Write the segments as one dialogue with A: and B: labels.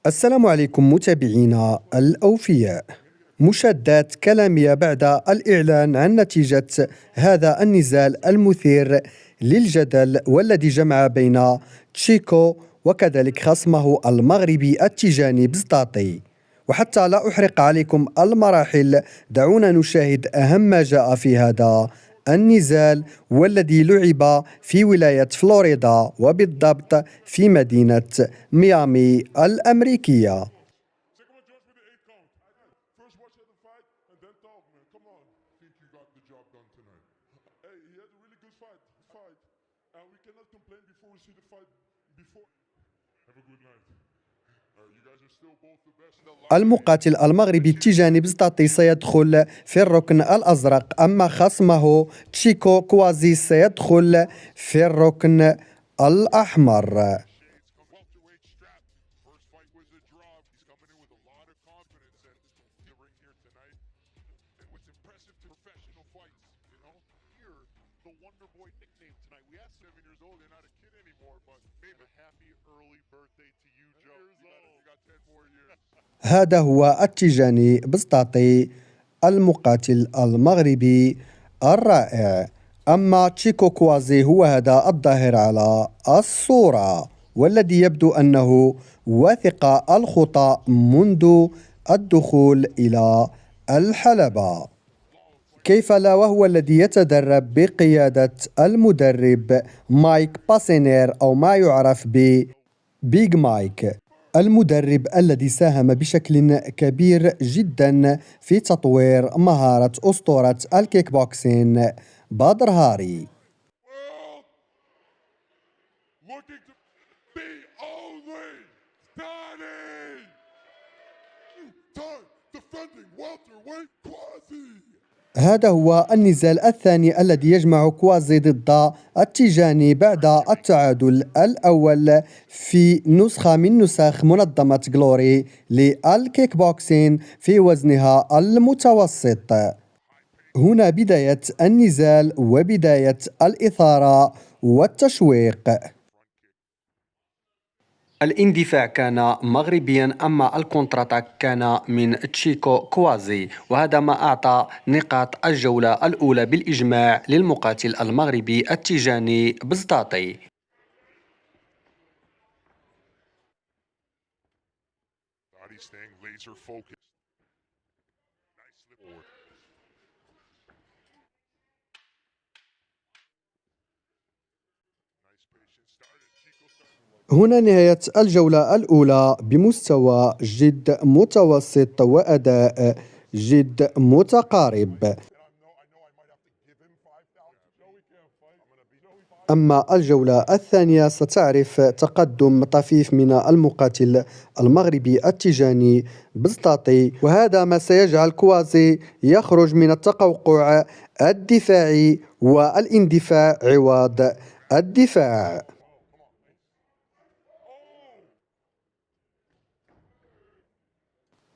A: السلام عليكم متابعينا الأوفياء. مشادات كلامية بعد الإعلان عن نتيجة هذا النزال المثير للجدل والذي جمع بين تشيكو وكذلك خصمه المغربي التيجاني بزطاطي. وحتى لا أحرق عليكم المراحل، دعونا نشاهد أهم ما جاء في هذا النزال والذي لعب في ولاية فلوريدا وبالضبط في مدينة ميامي الأمريكية. المقاتل المغربي التيجاني بزطاطي سيدخل في الركن الأزرق، أما خصمه تشيكو كوازي سيدخل في الركن الأحمر. هذا هو التيجاني بزطاطي المقاتل المغربي الرائع. أما تشيكو كوازي هو هذا الظاهر على الصورة، والذي يبدو أنه واثق الخطى منذ الدخول إلى الحلبة. كيف لا وهو الذي يتدرب بقيادة المدرب مايك باسينير أو ما يعرف ببيج مايك، المدرب الذي ساهم بشكل كبير جدا في تطوير مهارة أسطورة الكيك بوكسين بدر هاري. هذا هو النزال الثاني الذي يجمع كوازي ضد التيجاني بعد التعادل الأول في نسخة من نسخ منظمة جلوري للكيك بوكسين في وزنها المتوسط. هنا بداية النزال وبداية الإثارة والتشويق. الاندفاع كان مغربيا، أما الكونتراتاك كان من تشيكو كوازي، وهذا ما أعطى نقاط الجولة الأولى بالإجماع للمقاتل المغربي التيجاني بزطاطي. هنا نهاية الجولة الأولى بمستوى جد متوسط وأداء جد متقارب. أما الجولة الثانية ستعرف تقدم طفيف من المقاتل المغربي التيجاني بزطاطي، وهذا ما سيجعل كوازي يخرج من التقوقع الدفاعي والاندفاع عوض الدفاع.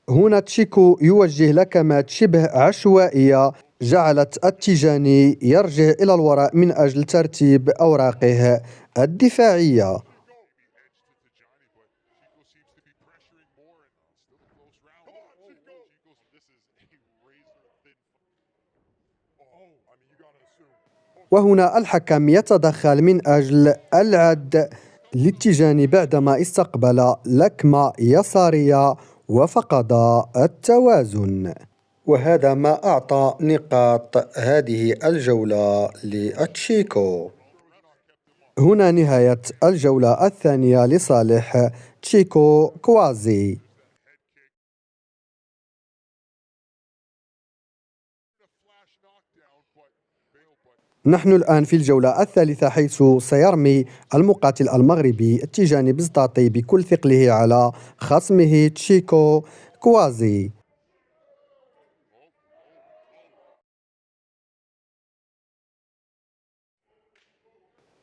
A: هنا تشيكو يوجه لكمات شبه عشوائية جعلت التيجاني يرجع إلى الوراء من أجل ترتيب أوراقه الدفاعية. وهنا الحكم يتدخل من أجل العد للتيجاني بعدما استقبل لكمة يسارية وفقد التوازن، وهذا ما أعطى نقاط هذه الجولة لتشيكو. هنا نهاية الجولة الثانية لصالح تشيكو كوازي. نحن الآن في الجولة الثالثة، حيث سيرمي المقاتل المغربي التيجاني بزطاطي بكل ثقله على خصمه تشيكو كوازي.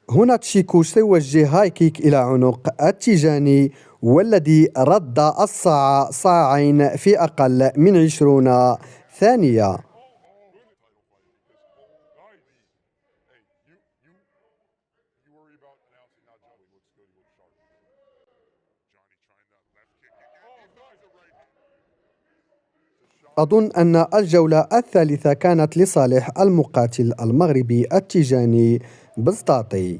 A: هنا تشيكو سيوجه هاي كيك إلى عنق التيجاني، والذي رد الصاع صاعين في أقل من 20 ثانية. أظن أن الجولة الثالثة كانت لصالح المقاتل المغربي التيجاني بسطاطي.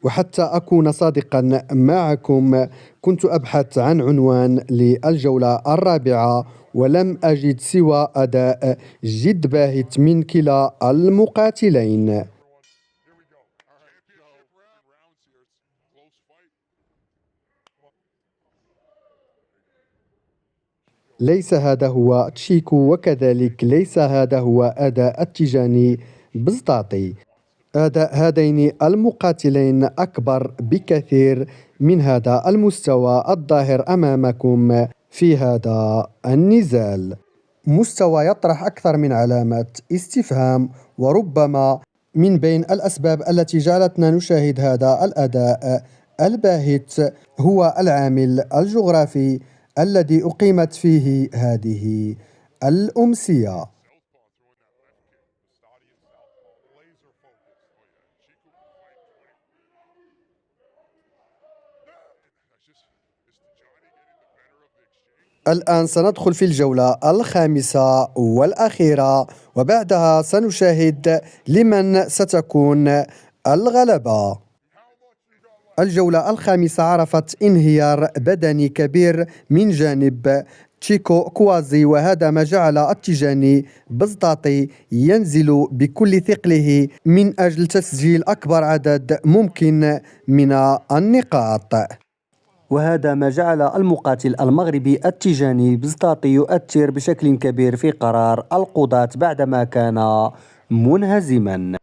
A: وحتى أكون صادقا معكم، كنت أبحث عن عنوان للجولة الرابعة ولم أجد سوى أداء جد باهت من كلا المقاتلين. ليس هذا هو تشيكو، وكذلك ليس هذا هو أداء التيجاني بسطاطي. أداء هذين المقاتلين أكبر بكثير من هذا المستوى الظاهر أمامكم في هذا النزال. مستوى يطرح أكثر من علامة استفهام، وربما من بين الأسباب التي جعلتنا نشاهد هذا الأداء الباهت هو العامل الجغرافي الذي أقيمت فيه هذه الأمسية. الآن سندخل في الجولة الخامسة والأخيرة، وبعدها سنشاهد لمن ستكون الغلبة. الجولة الخامسة عرفت انهيار بدني كبير من جانب تشيكو كوازي، وهذا ما جعل التيجاني بسطاطي ينزل بكل ثقله من أجل تسجيل أكبر عدد ممكن من النقاط. وهذا ما جعل المقاتل المغربي التيجاني بسطاطي يؤثر بشكل كبير في قرار القضاة بعدما كان منهزما.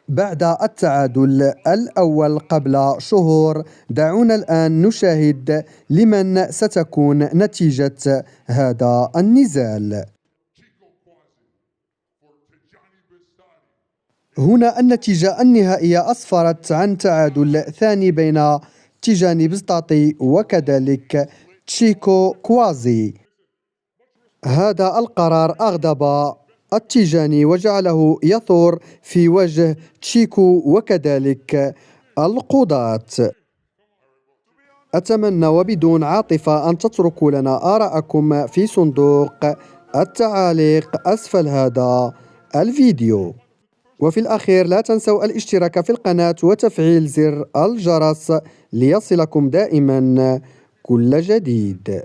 A: بعد التعادل الأول قبل شهور، دعونا الآن نشاهد لمن ستكون نتيجة هذا النزال. هنا النتيجة النهائية أسفرت عن تعادل ثاني بين تيجاني بسطاطي وكذلك تشيكو كوازي. هذا القرار أغضب التيجاني وجعله يثور في وجه تشيكو وكذلك القضاة. أتمنى وبدون عاطفة أن تتركوا لنا آراءكم في صندوق التعاليق أسفل هذا الفيديو. وفي الأخير لا تنسوا الاشتراك في القناة وتفعيل زر الجرس ليصلكم دائما كل جديد.